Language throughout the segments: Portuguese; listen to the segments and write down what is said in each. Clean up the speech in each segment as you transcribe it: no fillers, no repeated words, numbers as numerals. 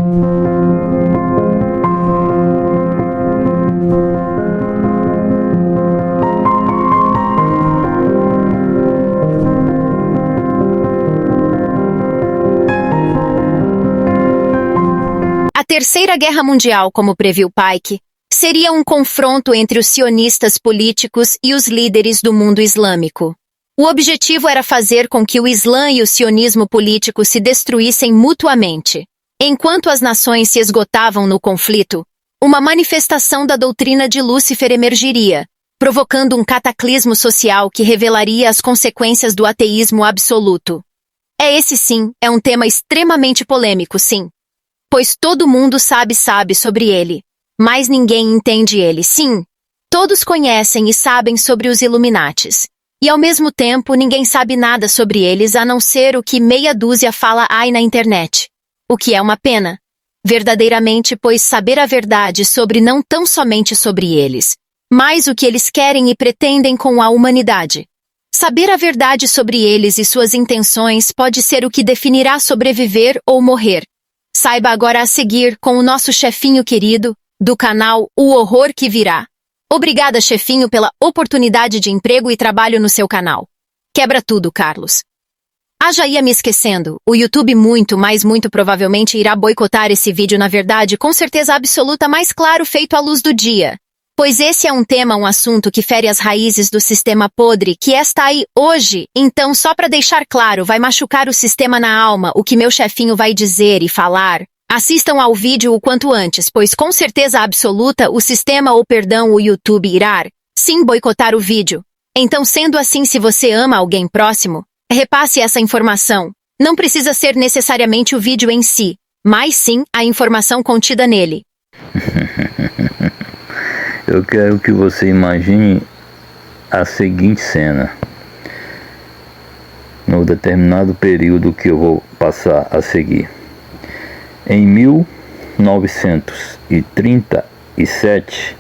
A Terceira Guerra Mundial, como previu Pike, seria um confronto entre os sionistas políticos e os líderes do mundo islâmico. O objetivo era fazer com que o Islã e o sionismo político se destruíssem mutuamente. Enquanto as nações se esgotavam no conflito, uma manifestação da doutrina de Lúcifer emergiria, provocando um cataclismo social que revelaria as consequências do ateísmo absoluto. Esse sim, é um tema extremamente polêmico, sim. Pois todo mundo sabe sobre ele, mas ninguém entende ele, sim. Todos conhecem e sabem sobre os Illuminates. E ao mesmo tempo, ninguém sabe nada sobre eles a não ser o que meia dúzia fala na internet. O que é uma pena. Verdadeiramente, pois saber a verdade sobre não tão somente sobre eles, mas o que eles querem e pretendem com a humanidade. Saber a verdade sobre eles e suas intenções pode ser o que definirá sobreviver ou morrer. Saiba agora a seguir com o nosso chefinho querido, do canal O Horror que Virá. Obrigada, chefinho, pela oportunidade de emprego e trabalho no seu canal. Quebra tudo, Carlos. Já ia me esquecendo, o YouTube muito provavelmente irá boicotar esse vídeo, na verdade, com certeza absoluta, mais claro, feito à luz do dia. Pois esse é um assunto que fere as raízes do sistema podre que está aí hoje. Então, só para deixar claro, vai machucar o sistema na alma, o que meu chefinho vai dizer e falar. Assistam ao vídeo o quanto antes, pois com certeza absoluta o sistema o YouTube irá, sim, boicotar o vídeo. Então, sendo assim, se você ama alguém próximo, repasse essa informação. Não precisa ser necessariamente o vídeo em si, mas sim a informação contida nele. Eu quero que você imagine a seguinte cena. No determinado período que eu vou passar a seguir. Em 1937,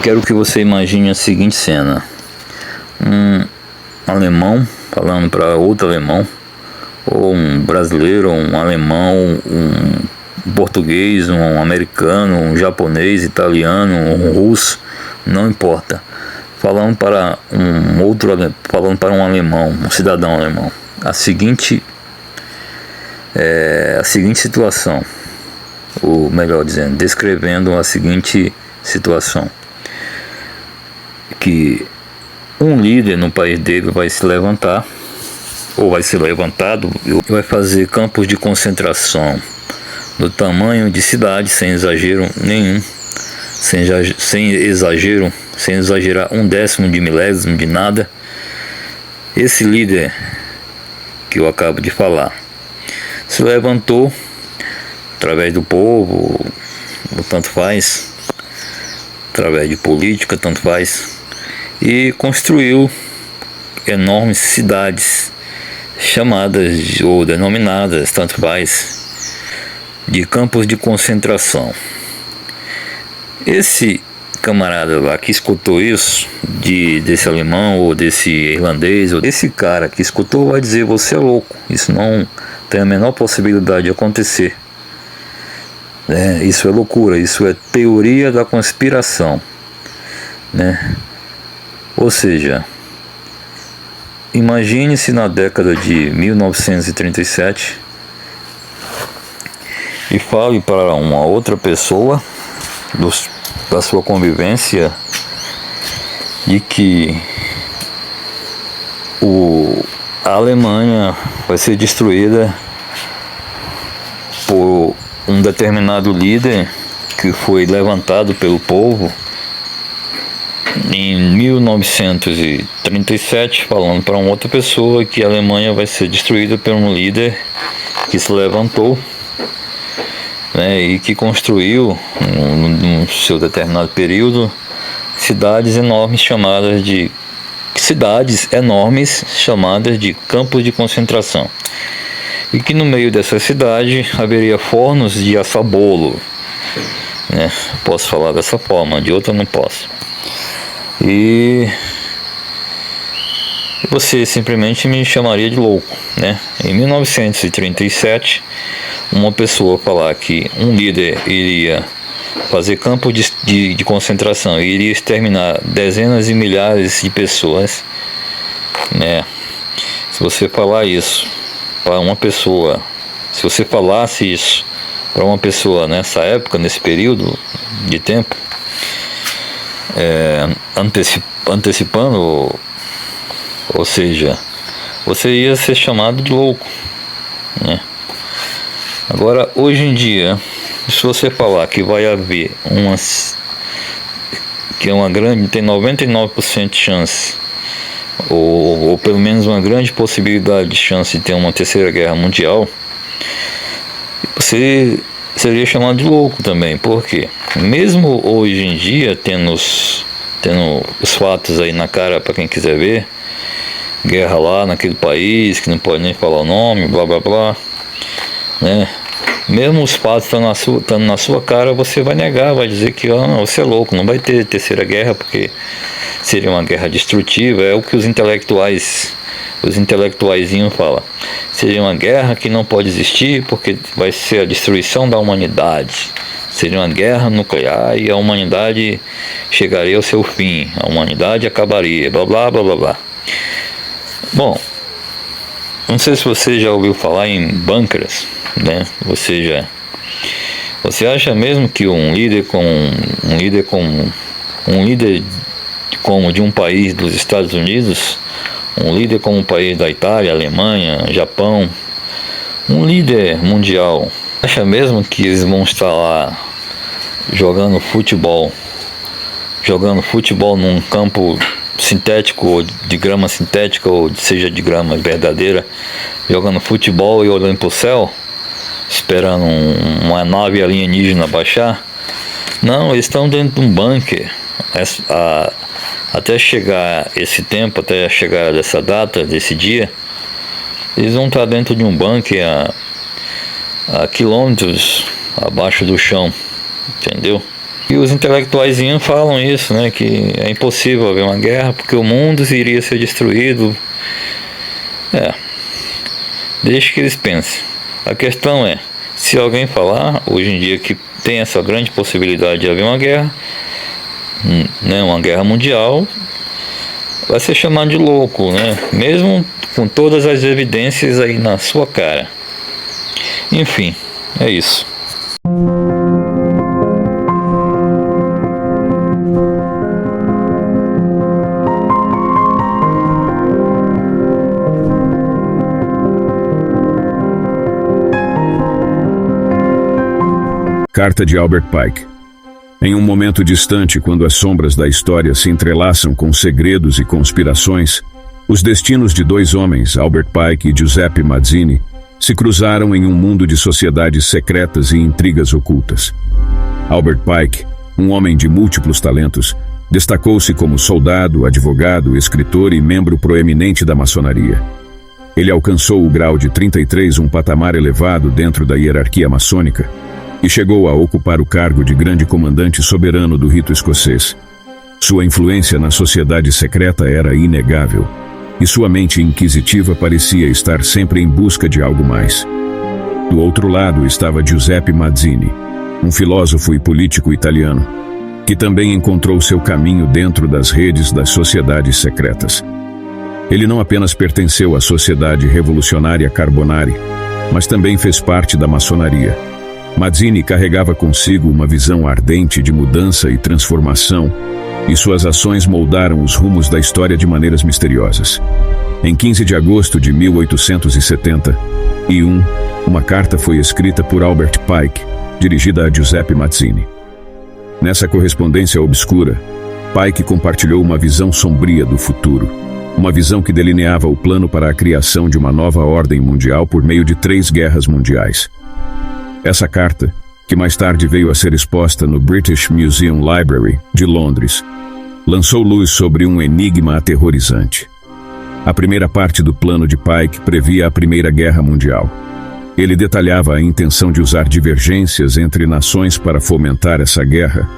quero que você imagine a seguinte cena. Um alemão falando para outro alemão, ou um brasileiro, ou um alemão, um português, um americano, um japonês, italiano, um russo, não importa. Falando para um alemão, um cidadão alemão, a seguinte situação, ou melhor dizendo, descrevendo a seguinte situação, que um líder no país dele vai se levantar, ou vai ser levantado, e vai fazer campos de concentração do tamanho de cidades, sem exagero nenhum, sem exagerar um décimo de milésimo de nada. Esse líder que eu acabo de falar se levantou através do povo, tanto faz, através de política, tanto faz, e construiu enormes cidades chamadas ou denominadas, tanto faz, de campos de concentração. Esse camarada lá que escutou isso, desse alemão ou desse irlandês, ou esse cara que escutou, vai dizer: você é louco, isso não tem a menor possibilidade de acontecer, né? Isso é loucura, isso é teoria da conspiração, né? Ou seja, imagine-se na década de 1937 e fale para uma outra pessoa da sua convivência de que a Alemanha vai ser destruída por um determinado líder que foi levantado pelo povo em 1937, falando para uma outra pessoa que a Alemanha vai ser destruída por um líder que se levantou, né, e que construiu no seu determinado período cidades enormes chamadas de campos de concentração, e que no meio dessa cidade haveria fornos de assar bolo, né? Posso falar dessa forma, de outra não posso. E você simplesmente me chamaria de louco, né? Em 1937, uma pessoa falar que um líder iria fazer campo de concentração e iria exterminar dezenas e milhares de pessoas, né? Se você falar isso para uma pessoa, se você falasse isso para uma pessoa nessa época, nesse período de tempo, antecipando, ou seja, você ia ser chamado de louco, né? Agora, hoje em dia, se você falar que vai haver que é uma grande, tem 99% de chance, ou pelo menos uma grande possibilidade de chance de ter uma terceira guerra mundial, você seria chamado de louco também. Porque mesmo hoje em dia, tendo os fatos aí na cara para quem quiser ver, guerra lá naquele país que não pode nem falar o nome, blá blá blá, né? Mesmo os fatos estando na sua cara, você vai negar, vai dizer que não, você é louco, não vai ter terceira guerra porque seria uma guerra destrutiva. É o que os intelectuaizinhos falam. Seria uma guerra que não pode existir porque vai ser a destruição da humanidade. Seria uma guerra nuclear e a humanidade chegaria ao seu fim. A humanidade acabaria, blá blá blá blá blá. Bom, não sei se você já ouviu falar em bunkers, né? Você acha mesmo que um líder como de um país dos Estados Unidos, um líder como o país da Itália, Alemanha, Japão, um líder mundial, acha mesmo que eles vão estar lá jogando futebol num campo sintético, ou de grama sintética, ou seja, de grama verdadeira, jogando futebol e olhando para o céu, esperando uma nave alienígena baixar? Não, eles estão dentro de um bunker. Até chegar esse tempo, até chegar dessa data, desse dia, eles vão estar dentro de um bunker a quilômetros abaixo do chão, entendeu? E os intelectuaizinhos falam isso, né? Que é impossível haver uma guerra porque o mundo iria ser destruído. Deixa que eles pensem. A questão é, se alguém falar hoje em dia que tem essa grande possibilidade de haver uma guerra, né, uma guerra mundial, vai ser chamado de louco, né? Mesmo com todas as evidências aí na sua cara. Enfim, é isso. Carta de Albert Pike. Em um momento distante, quando as sombras da história se entrelaçam com segredos e conspirações, os destinos de dois homens, Albert Pike e Giuseppe Mazzini, se cruzaram em um mundo de sociedades secretas e intrigas ocultas. Albert Pike, um homem de múltiplos talentos, destacou-se como soldado, advogado, escritor e membro proeminente da maçonaria. Ele alcançou o grau de 33, um patamar elevado dentro da hierarquia maçônica, e chegou a ocupar o cargo de grande comandante soberano do rito escocês. Sua influência na sociedade secreta era inegável, e sua mente inquisitiva parecia estar sempre em busca de algo mais. Do outro lado estava Giuseppe Mazzini, um filósofo e político italiano, que também encontrou seu caminho dentro das redes das sociedades secretas. Ele não apenas pertenceu à Sociedade Revolucionária Carbonari, mas também fez parte da maçonaria. Mazzini carregava consigo uma visão ardente de mudança e transformação, e suas ações moldaram os rumos da história de maneiras misteriosas. Em 15 de agosto de 1871, uma carta foi escrita por Albert Pike, dirigida a Giuseppe Mazzini. Nessa correspondência obscura, Pike compartilhou uma visão sombria do futuro, uma visão que delineava o plano para a criação de uma nova ordem mundial por meio de 3 guerras mundiais. Essa carta, que mais tarde veio a ser exposta no British Museum Library, de Londres, lançou luz sobre um enigma aterrorizante. A primeira parte do plano de Pike previa a Primeira Guerra Mundial. Ele detalhava a intenção de usar divergências entre nações para fomentar essa guerra,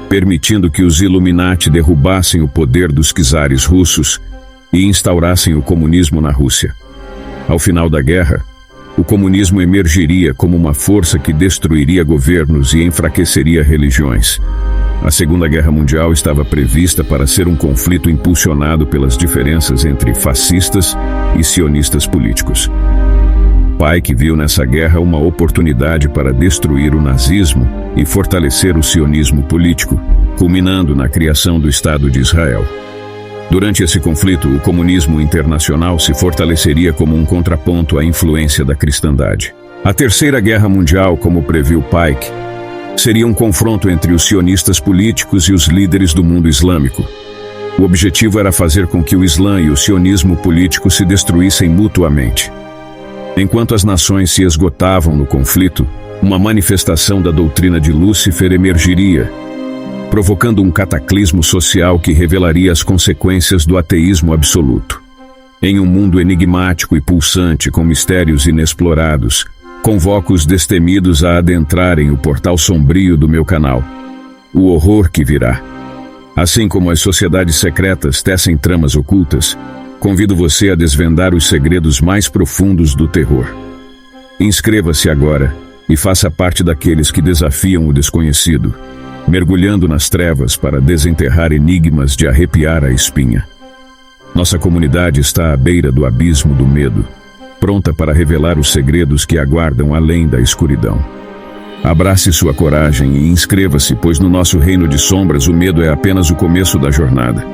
permitindo que os Illuminati derrubassem o poder dos czares russos e instaurassem o comunismo na Rússia. Ao final da guerra, o comunismo emergiria como uma força que destruiria governos e enfraqueceria religiões. A Segunda Guerra Mundial estava prevista para ser um conflito impulsionado pelas diferenças entre fascistas e sionistas políticos. Pike viu nessa guerra uma oportunidade para destruir o nazismo e fortalecer o sionismo político, culminando na criação do Estado de Israel. Durante esse conflito, o comunismo internacional se fortaleceria como um contraponto à influência da cristandade. A Terceira Guerra Mundial, como previu Pike, seria um confronto entre os sionistas políticos e os líderes do mundo islâmico. O objetivo era fazer com que o Islã e o sionismo político se destruíssem mutuamente. Enquanto as nações se esgotavam no conflito, uma manifestação da doutrina de Lúcifer emergiria, provocando um cataclismo social que revelaria as consequências do ateísmo absoluto. Em um mundo enigmático e pulsante com mistérios inexplorados, convoco os destemidos a adentrarem o portal sombrio do meu canal. O horror que virá. Assim como as sociedades secretas tecem tramas ocultas, convido você a desvendar os segredos mais profundos do terror. Inscreva-se agora e faça parte daqueles que desafiam o desconhecido, mergulhando nas trevas para desenterrar enigmas de arrepiar a espinha. Nossa comunidade está à beira do abismo do medo, pronta para revelar os segredos que aguardam além da escuridão. Abrace sua coragem e inscreva-se, pois no nosso reino de sombras o medo é apenas o começo da jornada.